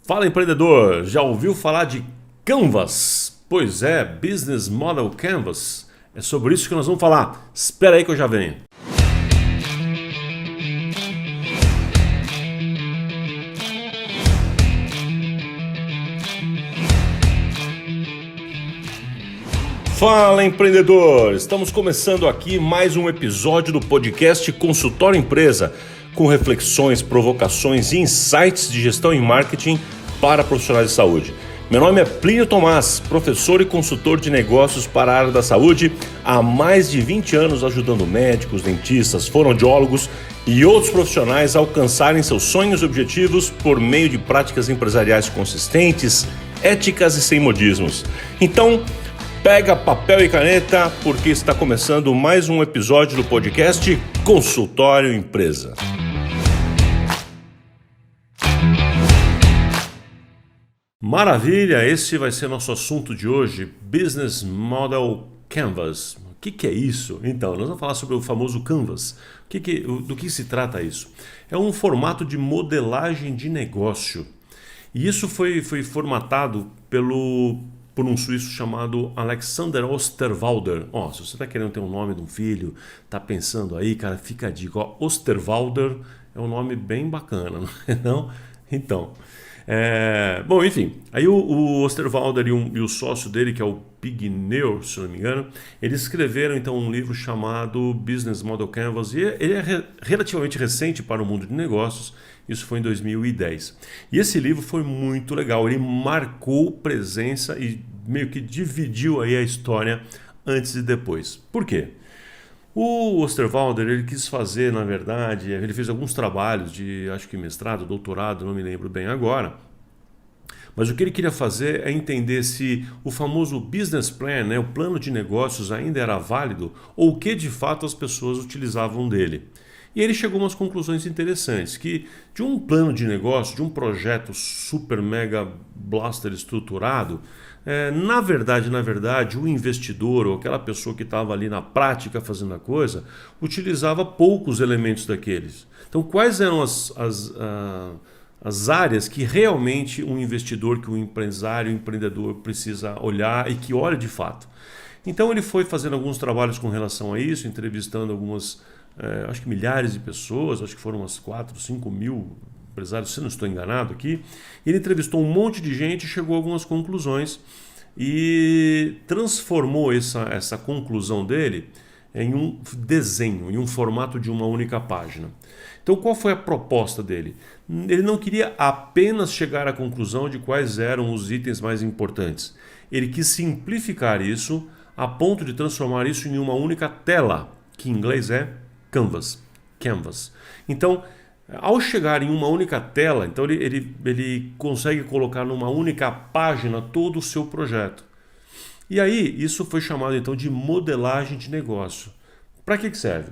Fala empreendedor, já ouviu falar de Canvas? Pois é, Business Model Canvas. É sobre isso que nós vamos falar. Espera aí que eu já venho. Fala empreendedor, estamos começando aqui mais um episódio do podcast Consultório Empresa, com reflexões, provocações e insights de gestão e marketing para profissionais de saúde. Meu nome é Plínio Tomás, professor e consultor de negócios para a área da saúde, há mais de 20 anos ajudando médicos, dentistas, fonoaudiólogos e outros profissionais a alcançarem seus sonhos e objetivos por meio de práticas empresariais consistentes, éticas e sem modismos. Então, pega papel e caneta, porque está começando mais um episódio do podcast Consultório Empresa. Maravilha, esse vai ser nosso assunto de hoje, Business Model Canvas. O que é isso? Então, nós vamos falar sobre o famoso Canvas. Do que se trata isso? É um formato de modelagem de negócio. E isso foi formatado por um suíço chamado Alexander Osterwalder. Se você está querendo ter um nome de um filho, está pensando aí, cara, fica a dica. Osterwalder é um nome bem bacana, não é não? Então, bom, enfim, aí o Osterwalder e o sócio dele, que é o Pigneur, se não me engano, eles escreveram então um livro chamado Business Model Canvas, e ele é relativamente recente para o mundo de negócios. Isso foi em 2010. E esse livro foi muito legal, ele marcou presença e meio que dividiu aí a história antes e depois. Por quê? O Osterwalder, ele quis fazer, na verdade, ele fez alguns trabalhos de, acho que mestrado, doutorado, não me lembro bem agora, mas o que ele queria fazer é entender se o famoso business plan, o plano de negócios ainda era válido ou o que de fato as pessoas utilizavam dele. E ele chegou a umas conclusões interessantes, que de um plano de negócio, de um projeto super mega blaster estruturado, na verdade, o investidor ou aquela pessoa que estava ali na prática fazendo a coisa, utilizava poucos elementos daqueles. Então, quais eram as áreas que realmente um investidor, que um empresário, um empreendedor precisa olhar e que olha de fato? Então, ele foi fazendo alguns trabalhos com relação a isso, entrevistando algumas... acho que milhares de pessoas, acho que foram umas 4, 5 mil empresários, se não estou enganado aqui. Ele entrevistou um monte de gente e chegou a algumas conclusões e transformou essa conclusão dele em um desenho, em um formato de uma única página. Então, qual foi a proposta dele? Ele não queria apenas chegar à conclusão de quais eram os itens mais importantes. Ele quis simplificar isso a ponto de transformar isso em uma única tela, que em inglês é Canvas. Então, ao chegar em uma única tela, então ele consegue colocar numa única página todo o seu projeto. E aí, isso foi chamado então de modelagem de negócio. Para que serve?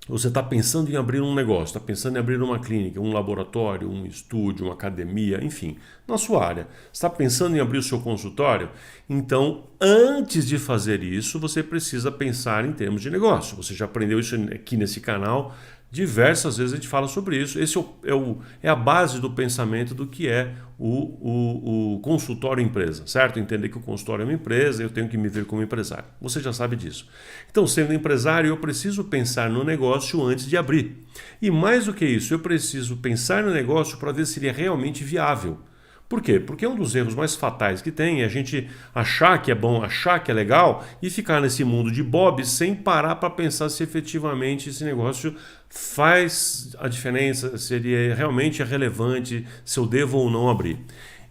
Você está pensando em abrir um negócio, está pensando em abrir uma clínica, um laboratório, um estúdio, uma academia, enfim, na sua área. Está pensando em abrir o seu consultório? Então, antes de fazer isso, você precisa pensar em termos de negócio. Você já aprendeu isso aqui nesse canal. Diversas vezes a gente fala sobre isso. Esse é a base do pensamento do que é o consultório empresa, certo? Entender que o consultório é uma empresa, eu tenho que me ver como empresário. Você já sabe disso. Então, sendo empresário, eu preciso pensar no negócio antes de abrir. E mais do que isso, eu preciso pensar no negócio para ver se ele é realmente viável. Por quê? Porque um dos erros mais fatais que tem é a gente achar que é bom, achar que é legal e ficar nesse mundo de bob sem parar para pensar se efetivamente esse negócio faz a diferença, se ele realmente é relevante, se eu devo ou não abrir.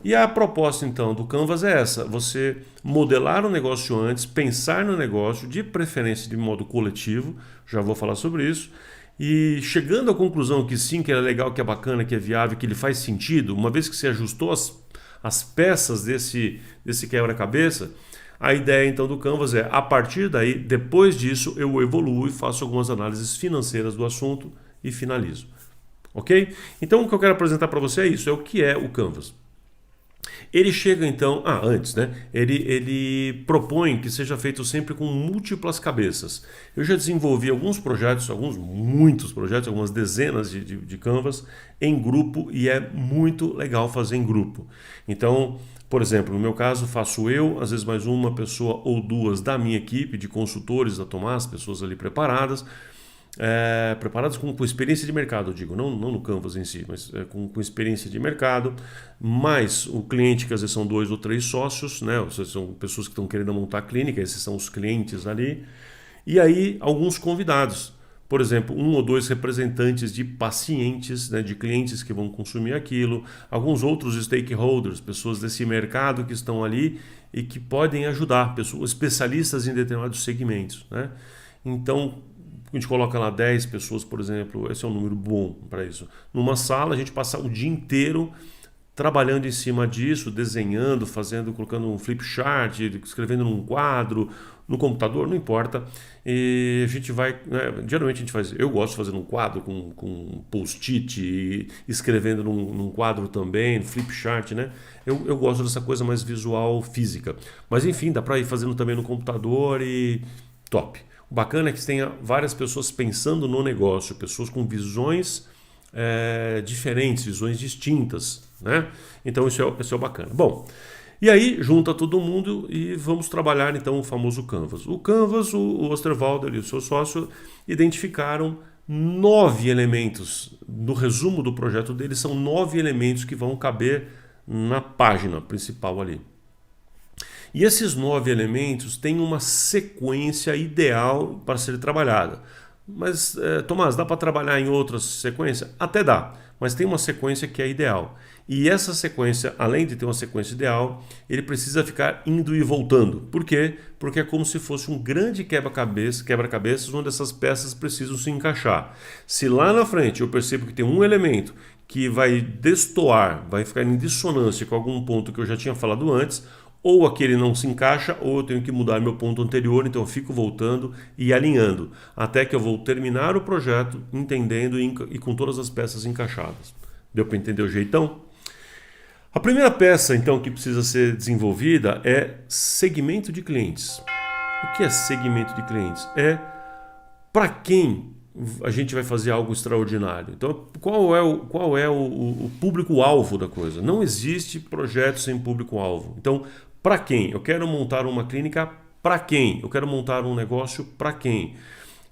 E a proposta então do Canvas é essa, você modelar o negócio antes, pensar no negócio, de preferência de modo coletivo, já vou falar sobre isso, e chegando à conclusão que sim, que é legal, que é bacana, que é viável, que ele faz sentido, uma vez que você ajustou as peças desse quebra-cabeça, a ideia então do Canvas é, a partir daí, depois disso, eu evoluo e faço algumas análises financeiras do assunto e finalizo. Ok? Então o que eu quero apresentar para você é isso, é o que é o Canvas. Ele chega então, antes, né? Ele propõe que seja feito sempre com múltiplas cabeças. Eu já desenvolvi alguns projetos, muitos projetos, algumas dezenas de Canvas em grupo e é muito legal fazer em grupo. Então, por exemplo, no meu caso, faço eu, às vezes mais uma pessoa ou duas da minha equipe de consultores da Tomás, pessoas ali preparadas. Preparados com experiência de mercado, eu digo, não no Canvas em si, mas com experiência de mercado, mais o cliente, que às vezes são 2 ou 3 sócios, né? Ou seja, são pessoas que estão querendo montar a clínica, esses são os clientes ali, e aí alguns convidados, por exemplo, 1 ou 2 representantes de pacientes, né, de clientes que vão consumir aquilo, alguns outros stakeholders, pessoas desse mercado que estão ali e que podem ajudar, pessoas especialistas em determinados segmentos, né? Então, a gente coloca lá 10 pessoas, por exemplo, esse é um número bom para isso. Numa sala, a gente passa o dia inteiro trabalhando em cima disso, desenhando, colocando um flip chart, escrevendo num quadro, no computador, não importa. E a gente vai, né, geralmente a gente faz, eu gosto de fazer num quadro com post-it, escrevendo num quadro também, flip chart, né? Eu gosto dessa coisa mais visual, física. Mas enfim, dá para ir fazendo também no computador e top. O bacana é que tenha várias pessoas pensando no negócio, pessoas com visões diferentes, visões distintas, né? Então isso é o bacana. Bom, e aí junta todo mundo e vamos trabalhar então o famoso Canvas. O Canvas, o Osterwalder e o seu sócio identificaram 9 elementos. No resumo do projeto deles, são 9 elementos que vão caber na página principal ali. E esses 9 elementos têm uma sequência ideal para ser trabalhada. Mas, Tomás, dá para trabalhar em outras sequências? Até dá, mas tem uma sequência que é ideal. E essa sequência, além de ter uma sequência ideal, ele precisa ficar indo e voltando. Por quê? Porque é como se fosse um grande quebra-cabeças onde essas peças precisam se encaixar. Se lá na frente eu percebo que tem um elemento que vai destoar, vai ficar em dissonância com algum ponto que eu já tinha falado antes, ou aquele não se encaixa, ou eu tenho que mudar meu ponto anterior, então eu fico voltando e alinhando, até que eu vou terminar o projeto entendendo e com todas as peças encaixadas. Deu para entender o jeitão? A primeira peça, então, que precisa ser desenvolvida é segmento de clientes. O que é segmento de clientes? É para quem a gente vai fazer algo extraordinário. Então, qual é o público-alvo da coisa? Não existe projeto sem público-alvo. Então, para quem? Eu quero montar uma clínica para quem? Eu quero montar um negócio para quem?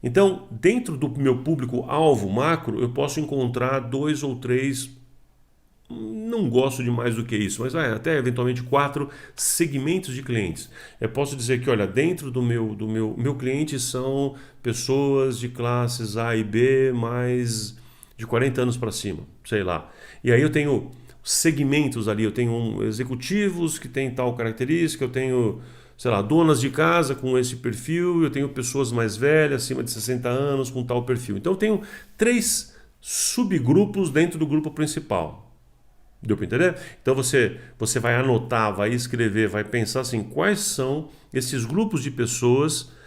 Então, dentro do meu público-alvo macro, eu posso encontrar 2 ou 3, não gosto de mais do que isso, mas até eventualmente 4 segmentos de clientes. Eu posso dizer que, olha, dentro do meu cliente são pessoas de classes A e B, mais de 40 anos para cima, sei lá. E aí eu tenho segmentos ali, eu tenho executivos que têm tal característica, eu tenho, sei lá, donas de casa com esse perfil, eu tenho pessoas mais velhas, acima de 60 anos, com tal perfil. Então eu tenho 3 subgrupos dentro do grupo principal. Deu para entender? Então você vai anotar, vai escrever, vai pensar assim, quais são esses grupos de pessoas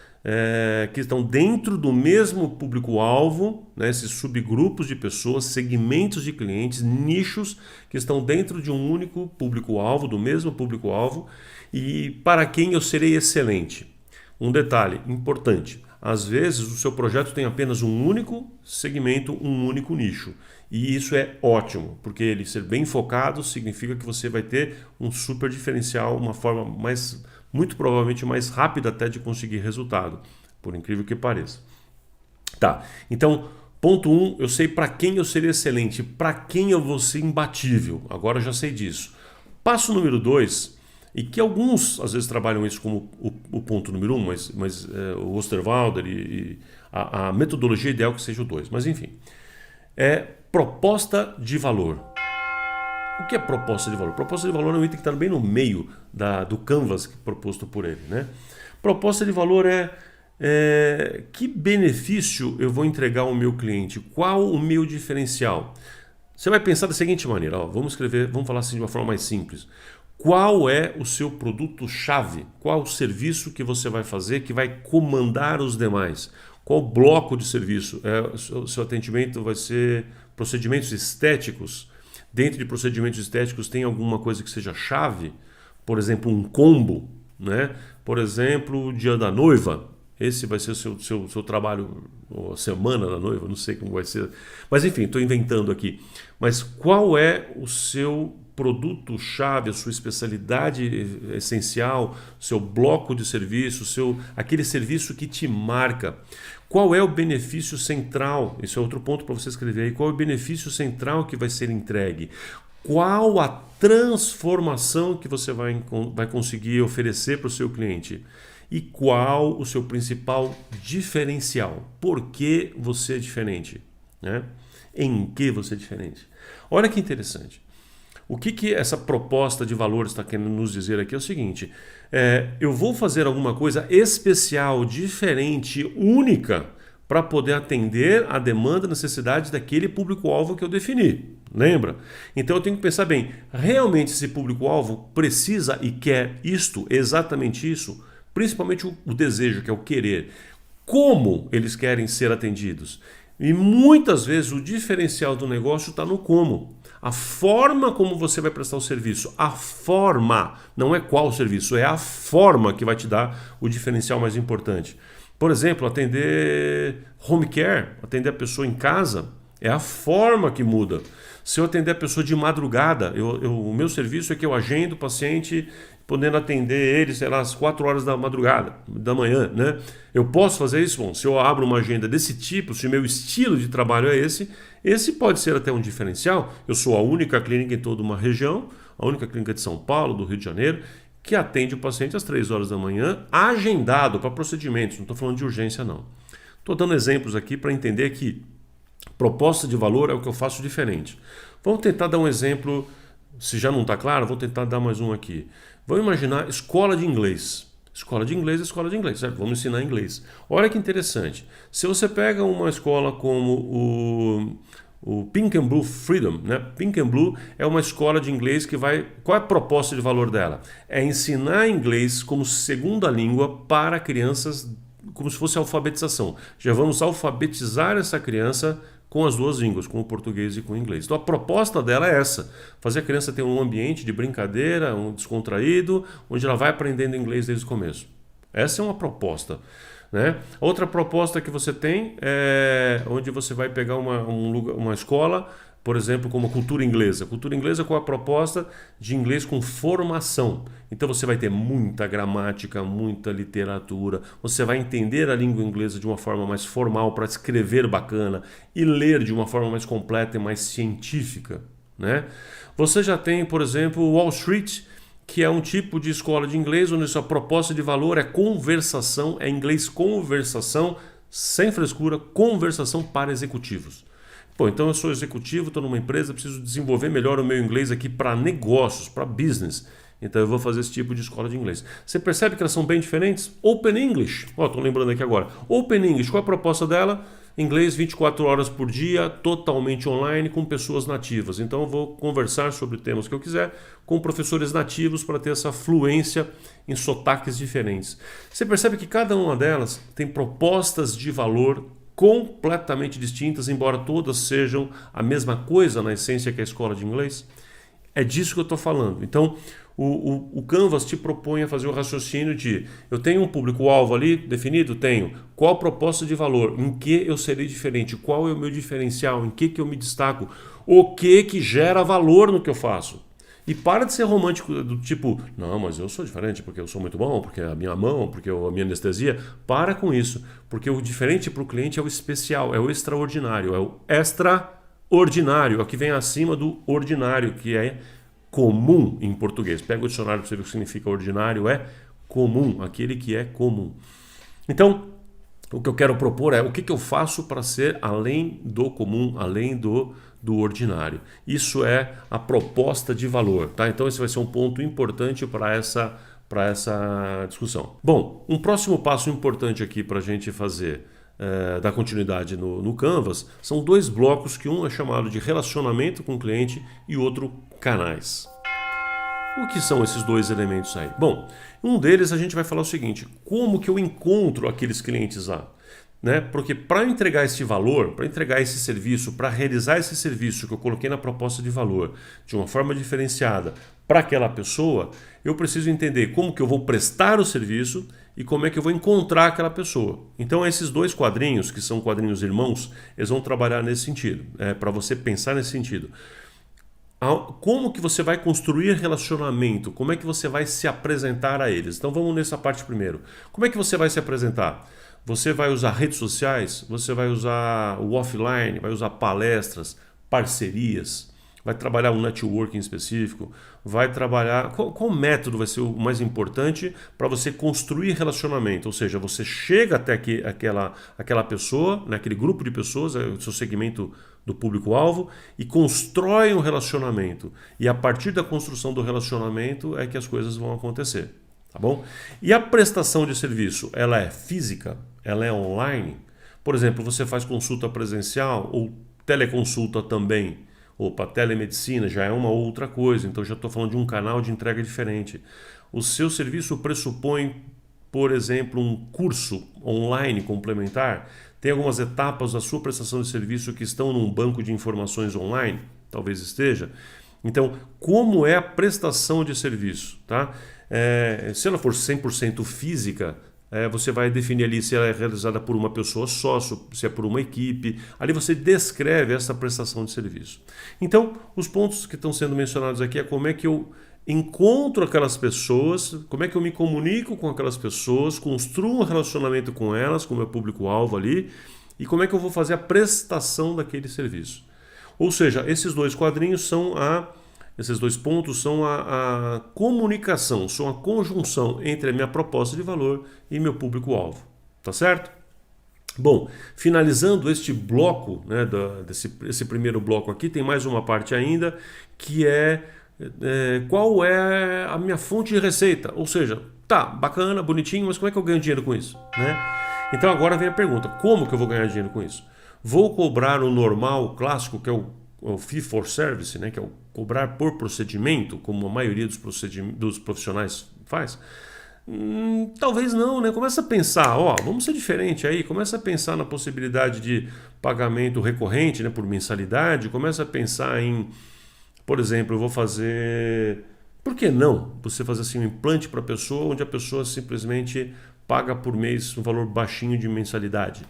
que estão dentro do mesmo público-alvo, né, esses subgrupos de pessoas, segmentos de clientes, nichos que estão dentro de um único público-alvo, do mesmo público-alvo, e para quem eu serei excelente. Um detalhe importante, às vezes o seu projeto tem apenas um único segmento, um único nicho. E isso é ótimo, porque ele ser bem focado significa que você vai ter um super diferencial, uma forma muito provavelmente mais rápida até de conseguir resultado, por incrível que pareça. Tá, então, ponto 1, eu sei para quem eu serei excelente, para quem eu vou ser imbatível, agora eu já sei disso. Passo número 2, e que alguns às vezes trabalham isso como o ponto número 1, mas o Osterwalder e a metodologia ideal que seja o 2, mas enfim, é proposta de valor. O que é proposta de valor? Proposta de valor é um item que está bem no meio do Canvas proposto por ele, né? Proposta de valor é que benefício eu vou entregar ao meu cliente? Qual o meu diferencial? Você vai pensar da seguinte maneira, vamos falar assim de uma forma mais simples. Qual é o seu produto-chave? Qual o serviço que você vai fazer que vai comandar os demais? Qual bloco de serviço? O seu atendimento vai ser procedimentos estéticos? Dentro de procedimentos estéticos tem alguma coisa que seja chave? Por exemplo, um combo, né? Por exemplo, o dia da noiva. Esse vai ser o seu trabalho, ou a semana da noiva, não sei como vai ser. Mas enfim, estou inventando aqui. Mas qual é o seu produto-chave, a sua especialidade essencial, seu bloco de serviço, aquele serviço que te marca? Qual é o benefício central? Esse é outro ponto para você escrever aí. Qual é o benefício central que vai ser entregue? Qual a transformação que você vai conseguir oferecer para o seu cliente? E qual o seu principal diferencial? Por que você é diferente? Né? Em que você é diferente? Olha que interessante. O que essa proposta de valor está querendo nos dizer aqui é o seguinte: eu vou fazer alguma coisa especial, diferente, única, para poder atender a demanda, a necessidade daquele público-alvo que eu defini. Lembra? Então eu tenho que pensar bem, realmente esse público-alvo precisa e quer isto, exatamente isso? Principalmente o desejo, que é o querer. Como eles querem ser atendidos? E muitas vezes o diferencial do negócio está no como. A forma como você vai prestar o serviço. A forma, não é qual o serviço, é a forma que vai te dar o diferencial mais importante. Por exemplo, atender home care, atender a pessoa em casa, é a forma que muda. Se eu atender a pessoa de madrugada, o meu serviço é que eu agendo o paciente podendo atender ele, sei lá, às 4 horas da madrugada, da manhã, né? Eu posso fazer isso? Bom, se eu abro uma agenda desse tipo, se o meu estilo de trabalho é esse pode ser até um diferencial. Eu sou a única clínica em toda uma região, a única clínica de São Paulo, do Rio de Janeiro, que atende o paciente às 3 horas da manhã, agendado para procedimentos, não estou falando de urgência não. Estou dando exemplos aqui para entender que proposta de valor é o que eu faço diferente. Vamos tentar dar um exemplo, se já não está claro, vou tentar dar mais um aqui. Vamos imaginar escola de inglês. Escola de inglês é escola de inglês, certo? Vamos ensinar inglês. Olha que interessante. Se você pega uma escola como o Pink and Blue Freedom, né? Pink and Blue é uma escola de inglês que vai... Qual é a proposta de valor dela? É ensinar inglês como segunda língua para crianças, como se fosse alfabetização. Já vamos alfabetizar essa criança com as duas línguas, com o português e com o inglês. Então a proposta dela é essa, fazer a criança ter um ambiente de brincadeira, um descontraído, onde ela vai aprendendo inglês desde o começo. Essa é uma proposta. Né? Outra proposta que você tem é onde você vai pegar uma escola, por exemplo, como a cultura inglesa. Cultura inglesa, qual é a proposta? De inglês com formação. Então você vai ter muita gramática, muita literatura, você vai entender a língua inglesa de uma forma mais formal para escrever bacana e ler de uma forma mais completa e mais científica. Né? Você já tem, por exemplo, Wall Street, que é um tipo de escola de inglês onde sua proposta de valor é conversação, é inglês conversação, sem frescura, conversação para executivos. Pô, então eu sou executivo, estou numa empresa, preciso desenvolver melhor o meu inglês aqui para negócios, para business. Então eu vou fazer esse tipo de escola de inglês. Você percebe que elas são bem diferentes? Open English, estou lembrando aqui agora. Open English, qual é a proposta dela? Inglês 24 horas por dia, totalmente online, com pessoas nativas. Então eu vou conversar sobre temas que eu quiser com professores nativos para ter essa fluência em sotaques diferentes. Você percebe que cada uma delas tem propostas de valor completamente distintas, embora todas sejam a mesma coisa na essência que a escola de inglês? É disso que eu estou falando. Então, o Canvas te propõe a fazer o raciocínio de: eu tenho um público-alvo ali definido? Tenho. Qual a proposta de valor? Em que eu serei diferente? Qual é o meu diferencial? Em que eu me destaco? O que gera valor no que eu faço? E para de ser romântico do tipo: não, mas eu sou diferente porque eu sou muito bom, porque a minha mão, porque a minha anestesia. Para com isso, porque o diferente para o cliente é o especial, é o extraordinário, é o extraordinário, é o que vem acima do ordinário, que é comum em português. Pega o dicionário para você ver o que significa ordinário, é comum, aquele que é comum. Então, o que eu quero propor é o que eu faço para ser além do comum, além do ordinário. Isso é a proposta de valor. Tá? Então esse vai ser um ponto importante para essa discussão. Bom, um próximo passo importante aqui para a gente fazer, dar continuidade no Canvas, são dois blocos, que um é chamado de relacionamento com o cliente e outro canais. O que são esses dois elementos aí? Bom, um deles a gente vai falar o seguinte: como que eu encontro aqueles clientes lá? né? Porque para entregar esse valor, para entregar esse serviço, para realizar esse serviço que eu coloquei na proposta de valor de uma forma diferenciada para aquela pessoa, eu preciso entender como que eu vou prestar o serviço e como é que eu vou encontrar aquela pessoa. Então esses dois quadrinhos, que são quadrinhos irmãos, eles vão trabalhar nesse sentido, para você pensar nesse sentido. Como que você vai construir relacionamento? Como é que você vai se apresentar a eles? Então vamos nessa parte primeiro. Como é que você vai se apresentar? Você vai usar redes sociais, você vai usar o offline, vai usar palestras, parcerias, vai trabalhar um networking específico, vai trabalhar... Qual método vai ser o mais importante para você construir relacionamento? Ou seja, você chega até aquela pessoa, naquele grupo de pessoas, o seu segmento do público-alvo, e constrói um relacionamento. E a partir da construção do relacionamento é que as coisas vão acontecer. Tá bom? E a prestação de serviço, ela é física? Ela é online? Por exemplo, você faz consulta presencial ou teleconsulta também? Opa, telemedicina já é uma outra coisa, então já estou falando de um canal de entrega diferente. O seu serviço pressupõe, por exemplo, um curso online complementar? Tem algumas etapas da sua prestação de serviço que estão num banco de informações online? Talvez esteja. Então, como é a prestação de serviço? Tá? Se ela for 100% física, você vai definir ali se ela é realizada por uma pessoa só, se é por uma equipe. Ali você descreve essa prestação de serviço. Então, os pontos que estão sendo mencionados aqui é como é que eu encontro aquelas pessoas, como é que eu me comunico com aquelas pessoas, construo um relacionamento com elas, com o meu público-alvo ali, e como é que eu vou fazer a prestação daquele serviço. Ou seja, esses dois quadrinhos esses dois pontos são a comunicação, são a conjunção entre a minha proposta de valor e meu público-alvo. Tá certo? Bom, finalizando este bloco, né, esse primeiro bloco aqui, tem mais uma parte ainda, que qual é a minha fonte de receita? Ou seja, tá, bacana, bonitinho, mas como é que eu ganho dinheiro com isso? Né? Então agora vem a pergunta, como que eu vou ganhar dinheiro com isso? Vou cobrar o normal, o clássico, que é o fee for service, né, que é o cobrar por procedimento, como a maioria dos profissionais faz? Talvez não, né? Começa a pensar, vamos ser diferente aí, começa a pensar na possibilidade de pagamento recorrente, né, por mensalidade, começa a pensar em, por exemplo, eu vou fazer, por que não? Você fazer assim um implante para a pessoa, onde a pessoa simplesmente paga por mês um valor baixinho de mensalidade.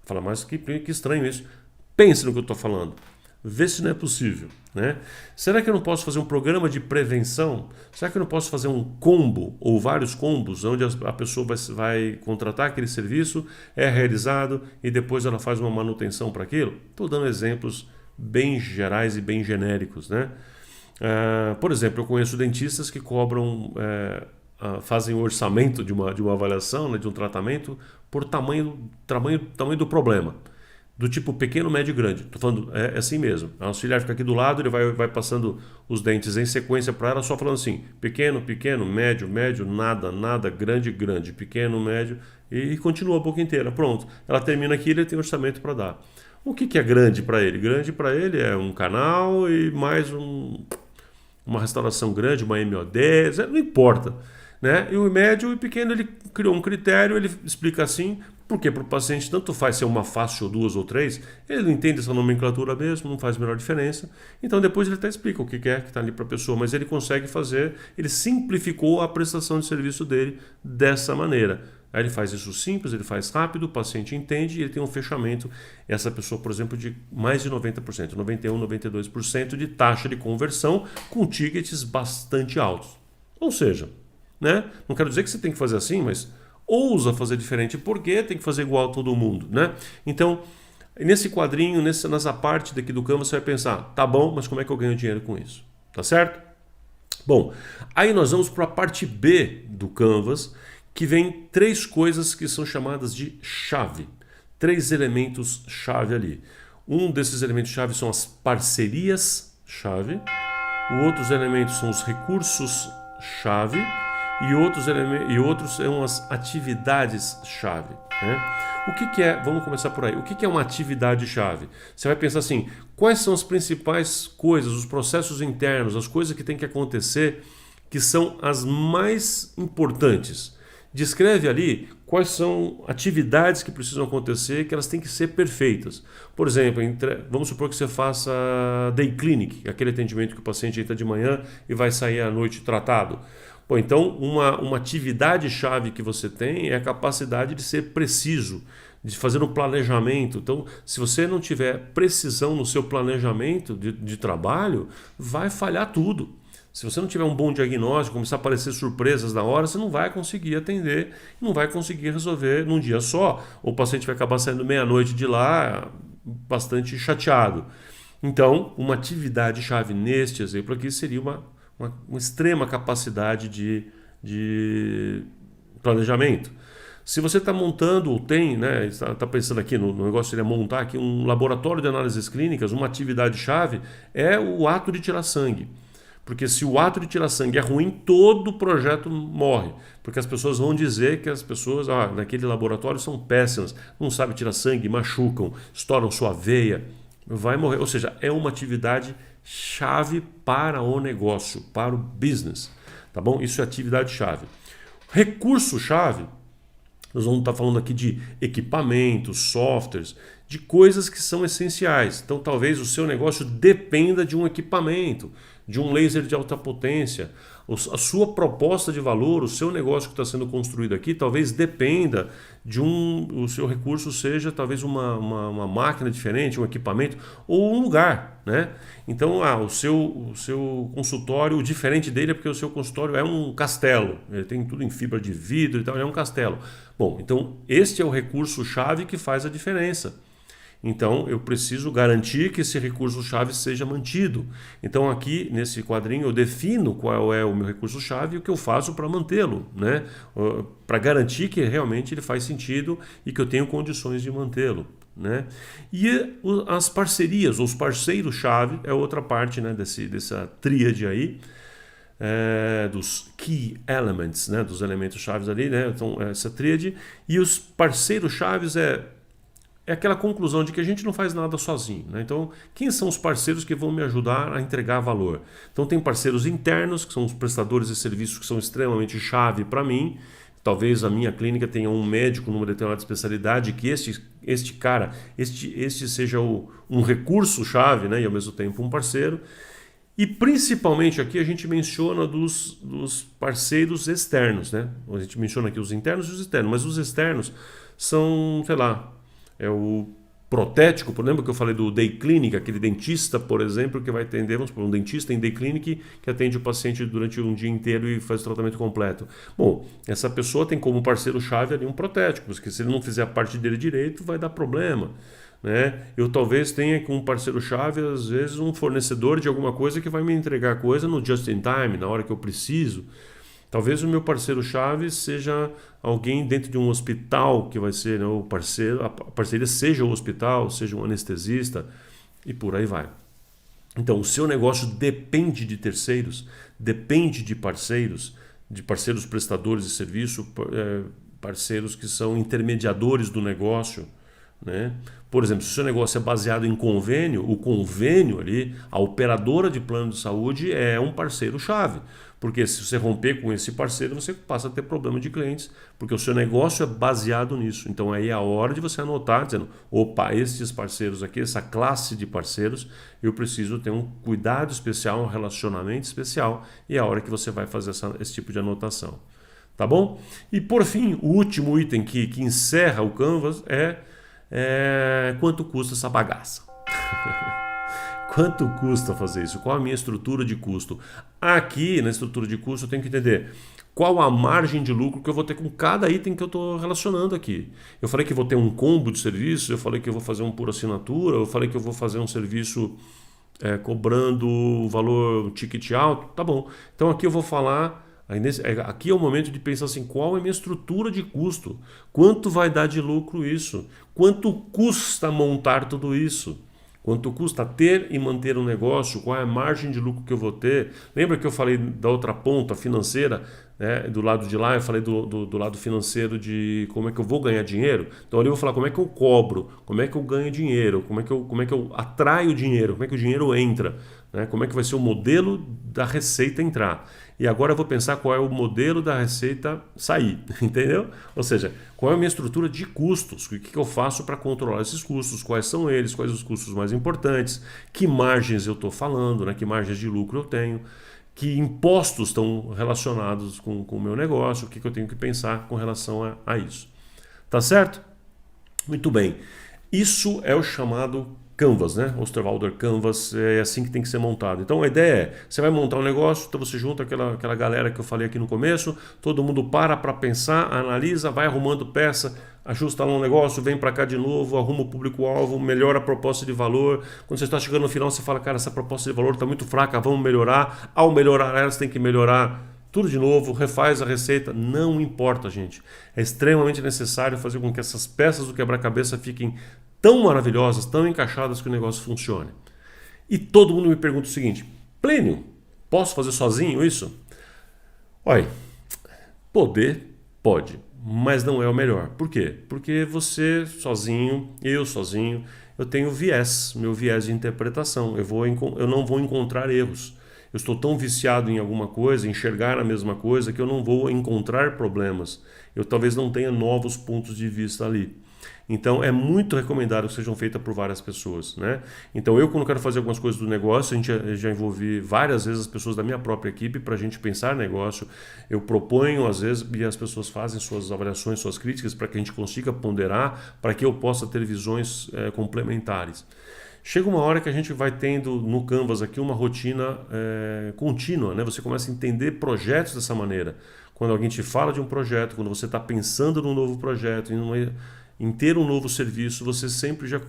Fala, mas que estranho isso. Pense no que eu estou falando. Vê se não é possível, né? Será que eu não posso fazer um programa de prevenção? Será que eu não posso fazer um combo ou vários combos onde a pessoa vai contratar aquele serviço, é realizado e depois ela faz uma manutenção para aquilo? Estou dando exemplos bem gerais e bem genéricos, né? Por exemplo, eu conheço dentistas que cobram, fazem o orçamento de uma avaliação, né, de um tratamento por tamanho do problema. Do tipo pequeno, médio e grande. Estou falando, é assim mesmo. A auxiliar fica aqui do lado, ele vai passando os dentes em sequência para ela, só falando assim: pequeno, pequeno, médio, médio, nada, nada, grande, grande, pequeno, médio, e continua a boca inteira. Pronto. Ela termina aqui e ele tem orçamento para dar. O que é grande para ele? Grande para ele é um canal e mais uma restauração grande, uma MO10, não importa. Né? E o médio e pequeno, ele criou um critério, ele explica assim, porque para o paciente tanto faz ser uma face ou duas ou três, ele não entende essa nomenclatura mesmo, não faz a menor diferença, então depois ele até explica o que é que está ali para a pessoa, mas ele consegue fazer, ele simplificou a prestação de serviço dele dessa maneira. Aí ele faz isso simples, ele faz rápido, o paciente entende e ele tem um fechamento, essa pessoa, por exemplo, de mais de 90%, 91%, 92% de taxa de conversão com tickets bastante altos. Ou seja, né? Não quero dizer que você tem que fazer assim, mas ousa fazer diferente, porque tem que fazer igual a todo mundo, né? Então, nesse quadrinho, nessa parte daqui do Canvas, você vai pensar, tá bom, mas como é que eu ganho dinheiro com isso? Tá certo? Bom, aí nós vamos para a parte B do Canvas, que vem três coisas que são chamadas de chave. Três elementos chave ali. Um desses elementos chave são as parcerias chave. Outros elementos são os recursos chave. E outros são as atividades-chave. Né? O que é? Vamos começar por aí. O que é uma atividade-chave? Você vai pensar assim, quais são as principais coisas, os processos internos, as coisas que têm que acontecer, que são as mais importantes. descreve ali quais são atividades que precisam acontecer, que elas têm que ser perfeitas. Por exemplo, vamos supor que você faça day clinic, aquele atendimento que o paciente entra de manhã e vai sair à noite tratado. Bom, então, uma atividade-chave que você tem é a capacidade de ser preciso, de fazer um planejamento. Então, se você não tiver precisão no seu planejamento de trabalho, vai falhar tudo. Se você não tiver um bom diagnóstico, começar a aparecer surpresas na hora, você não vai conseguir atender, não vai conseguir resolver num dia só. Ou o paciente vai acabar saindo meia-noite de lá bastante chateado. Então, uma atividade-chave neste exemplo aqui seria uma extrema capacidade de planejamento. Se você está montando ou tem, né, está pensando aqui no negócio, seria montar aqui um laboratório de análises clínicas, uma atividade-chave é o ato de tirar sangue. Porque se o ato de tirar sangue é ruim, todo o projeto morre. Porque as pessoas vão dizer que as pessoas naquele laboratório são péssimas, não sabem tirar sangue, machucam, estouram sua veia, vai morrer. Ou seja, é uma atividade chave para o negócio, para o business. Tá bom? Isso é atividade-chave. Recurso-chave, nós vamos estar falando aqui de equipamentos, softwares, de coisas que são essenciais. Então, talvez o seu negócio dependa de um equipamento, de um laser de alta potência. A sua proposta de valor, o seu negócio que está sendo construído aqui, talvez dependa de o seu recurso seja talvez uma máquina diferente, um equipamento ou um lugar, né? Então, o seu consultório, o diferente dele é porque o seu consultório é um castelo, ele tem tudo em fibra de vidro e tal, é um castelo. Bom, então este é o recurso-chave que faz a diferença. Então, eu preciso garantir que esse recurso-chave seja mantido. Então, aqui nesse quadrinho, eu defino qual é o meu recurso-chave e o que eu faço para mantê-lo, né? Para garantir que realmente ele faz sentido e que eu tenho condições de mantê-lo, né? E as parcerias, os parceiros-chave, é outra parte, né, dessa tríade aí, dos key elements, né, dos elementos chaves ali, né? Então, essa tríade. E os parceiros-chaves é aquela conclusão de que a gente não faz nada sozinho, né? Então, quem são os parceiros que vão me ajudar a entregar valor? Então, tem parceiros internos, que são os prestadores de serviços que são extremamente chave para mim. Talvez a minha clínica tenha um médico numa determinada especialidade, que este cara seja um recurso-chave, né? E ao mesmo tempo um parceiro. E principalmente aqui a gente menciona dos parceiros externos, né? A gente menciona aqui os internos e os externos, mas os externos são, sei lá, é o protético. Lembra que eu falei do day clinic, aquele dentista, por exemplo, que vai atender, vamos supor, um dentista em day clinic que atende o paciente durante um dia inteiro e faz o tratamento completo. Bom, essa pessoa tem como parceiro-chave ali um protético, porque se ele não fizer a parte dele direito, vai dar problema, né? Eu talvez tenha como parceiro-chave, às vezes, um fornecedor de alguma coisa que vai me entregar a coisa no just in time, na hora que eu preciso. Talvez o meu parceiro-chave seja alguém dentro de um hospital que vai ser, né, o parceiro, a parceria seja o hospital, seja um anestesista e por aí vai. Então, o seu negócio depende de terceiros, depende de parceiros prestadores de serviço, parceiros que são intermediadores do negócio, né? Por exemplo, se o seu negócio é baseado em convênio, o convênio ali, a operadora de plano de saúde é um parceiro-chave. Porque se você romper com esse parceiro, você passa a ter problema de clientes, porque o seu negócio é baseado nisso. Então aí é a hora de você anotar, dizendo, opa, esses parceiros aqui, essa classe de parceiros, eu preciso ter um cuidado especial, um relacionamento especial, e é a hora que você vai fazer esse tipo de anotação. Tá bom? E por fim, o último item que encerra o Canvas é quanto custa essa bagaça. Quanto custa fazer isso? Qual a minha estrutura de custo? Aqui, na estrutura de custo, eu tenho que entender qual a margem de lucro que eu vou ter com cada item que eu estou relacionando aqui. Eu falei que vou ter um combo de serviços, eu falei que eu vou fazer um por assinatura, eu falei que eu vou fazer um serviço cobrando o valor ticket alto. Tá bom. Então aqui eu vou falar... Aqui é o momento de pensar assim, qual é a minha estrutura de custo? Quanto vai dar de lucro isso? Quanto custa montar tudo isso? Quanto custa ter e manter um negócio? Qual é a margem de lucro que eu vou ter? Lembra que eu falei da outra ponta financeira? né? Do lado de lá eu falei do lado financeiro de como é que eu vou ganhar dinheiro. Então ali eu vou falar como é que eu cobro, como é que eu ganho dinheiro, como é que eu atraio dinheiro, como é que o dinheiro entra, né? Como é que vai ser o modelo da receita entrar. E agora eu vou pensar qual é o modelo da receita sair, entendeu? Ou seja, qual é a minha estrutura de custos, o que eu faço para controlar esses custos, quais são eles, quais os custos mais importantes, que margens eu estou falando, né? Que margens de lucro eu tenho, que impostos estão relacionados com o meu negócio, o que eu tenho que pensar com relação a isso. Tá certo? Muito bem. Isso é o chamado Canvas, né? Osterwalder Canvas, é assim que tem que ser montado. Então a ideia é, você vai montar um negócio, então você junta aquela galera que eu falei aqui no começo, todo mundo para pensar, analisa, vai arrumando peça, ajusta lá um negócio, vem para cá de novo, arruma o público-alvo, melhora a proposta de valor. Quando você está chegando no final, você fala, cara, essa proposta de valor está muito fraca, vamos melhorar. Ao melhorar ela, você tem que melhorar tudo de novo, refaz a receita, não importa, gente. É extremamente necessário fazer com que essas peças do quebra-cabeça fiquem tão maravilhosas, tão encaixadas que o negócio funcione. E todo mundo me pergunta o seguinte, Plínio, posso fazer sozinho isso? Olha, poder, pode, mas não é o melhor. Por quê? Porque você sozinho, eu tenho viés, meu viés de interpretação. Eu não vou encontrar erros. Eu estou tão viciado em alguma coisa, enxergar a mesma coisa, que eu não vou encontrar problemas. Eu talvez não tenha novos pontos de vista ali. Então é muito recomendado que sejam feitas por várias pessoas, né? Então eu, quando quero fazer algumas coisas do negócio, a gente já envolvi várias vezes as pessoas da minha própria equipe para a gente pensar negócio. Eu proponho às vezes e as pessoas fazem suas avaliações, suas críticas para que a gente consiga ponderar, para que eu possa ter visões complementares. Chega uma hora que a gente vai tendo no Canvas aqui uma rotina contínua, né? Você começa a entender projetos dessa maneira. Quando alguém te fala de um projeto, quando você está pensando num novo projeto, em ter um novo serviço, você sempre já,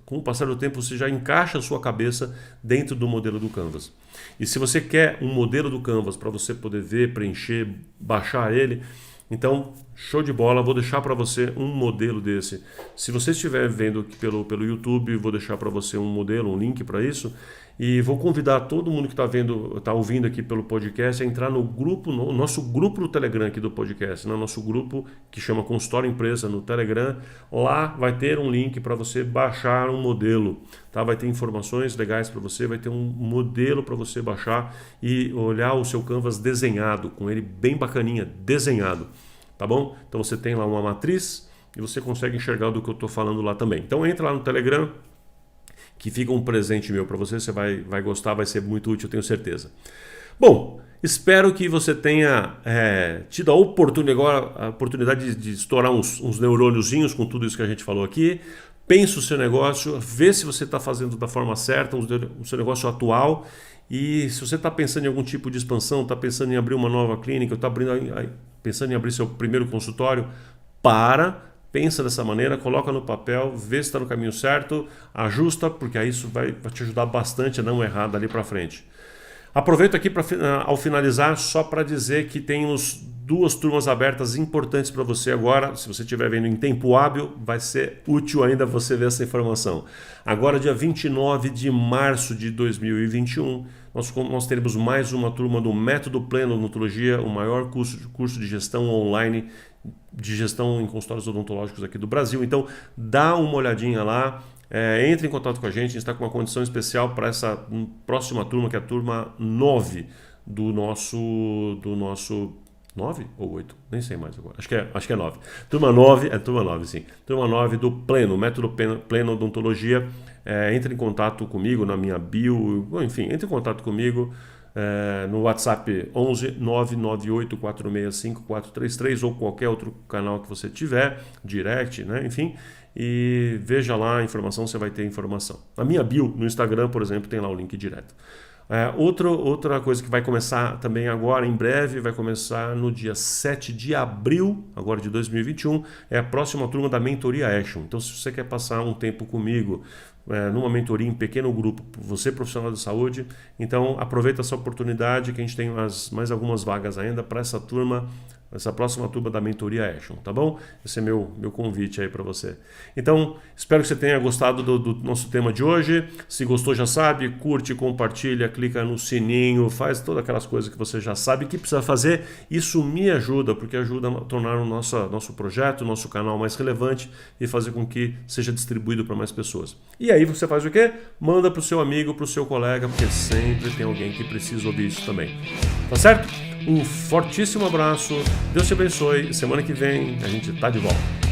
com o passar do tempo, você já encaixa a sua cabeça dentro do modelo do Canvas. E se você quer um modelo do Canvas para você poder ver, preencher, baixar ele, então, show de bola, vou deixar para você um modelo desse. Se você estiver vendo aqui pelo YouTube, vou deixar para você um modelo, um link para isso. E vou convidar todo mundo que está ouvindo aqui pelo podcast a entrar no grupo, no nosso grupo do Telegram aqui do podcast, no nosso grupo que chama Consultório Empresa no Telegram. Lá vai ter um link para você baixar um modelo, tá? Vai ter informações legais para você, vai ter um modelo para você baixar e olhar o seu Canvas desenhado, com ele bem bacaninha, desenhado, tá bom? Então você tem lá uma matriz e você consegue enxergar do que eu estou falando lá também. Então entra lá no Telegram, que fica um presente meu para você, você vai gostar, vai ser muito útil, eu tenho certeza. Bom, espero que você tenha tido a oportunidade de estourar uns neurôniozinhos com tudo isso que a gente falou aqui. Pense o seu negócio, vê se você está fazendo da forma certa o seu negócio atual, e se você está pensando em algum tipo de expansão, está pensando em abrir uma nova clínica, está pensando em abrir seu primeiro consultório, pensa dessa maneira, coloca no papel, vê se está no caminho certo, ajusta, porque aí isso vai te ajudar bastante a não errar dali para frente. Aproveito aqui ao finalizar só para dizer que temos 2 turmas abertas importantes para você agora. Se você estiver vendo em tempo hábil, vai ser útil ainda você ver essa informação. Agora, dia 29 de março de 2021, nós teremos mais uma turma do Método Pleno Odontologia, o maior curso de gestão online de gestão em consultórios odontológicos aqui do Brasil. Então dá uma olhadinha lá, entre em contato com a gente está com uma condição especial para essa próxima turma, que é a turma 9 do nosso 9 ou 8? Nem sei mais agora. Acho que é 9. Turma 9, sim. Turma 9 do Pleno, Método Pleno Odontologia. Entre em contato comigo na minha bio, enfim, entre em contato comigo no WhatsApp 11 998 465 433 ou qualquer outro canal que você tiver, direct, né? Enfim, e veja lá a informação, você vai ter informação. Na minha bio, no Instagram, por exemplo, tem lá o link direto. Outra coisa que vai começar também agora, em breve, vai começar no dia 7 de abril, agora de 2021, é a próxima turma da Mentoria Action. Então, se você quer passar um tempo comigo, numa mentoria em pequeno grupo, você profissional de saúde, então aproveita essa oportunidade que a gente tem mais algumas vagas ainda para essa turma essa próxima turma da Mentoria Action, tá bom? Esse é meu convite aí para você. Então, espero que você tenha gostado do nosso tema de hoje. Se gostou, já sabe, curte, compartilha, clica no sininho, faz todas aquelas coisas que você já sabe que precisa fazer. Isso me ajuda, porque ajuda a tornar o nosso projeto, o nosso canal mais relevante e fazer com que seja distribuído para mais pessoas. E aí você faz o quê? Manda para o seu amigo, para o seu colega, porque sempre tem alguém que precisa ouvir isso também. Tá certo? Um fortíssimo abraço, Deus te abençoe. Semana que vem a gente tá de volta.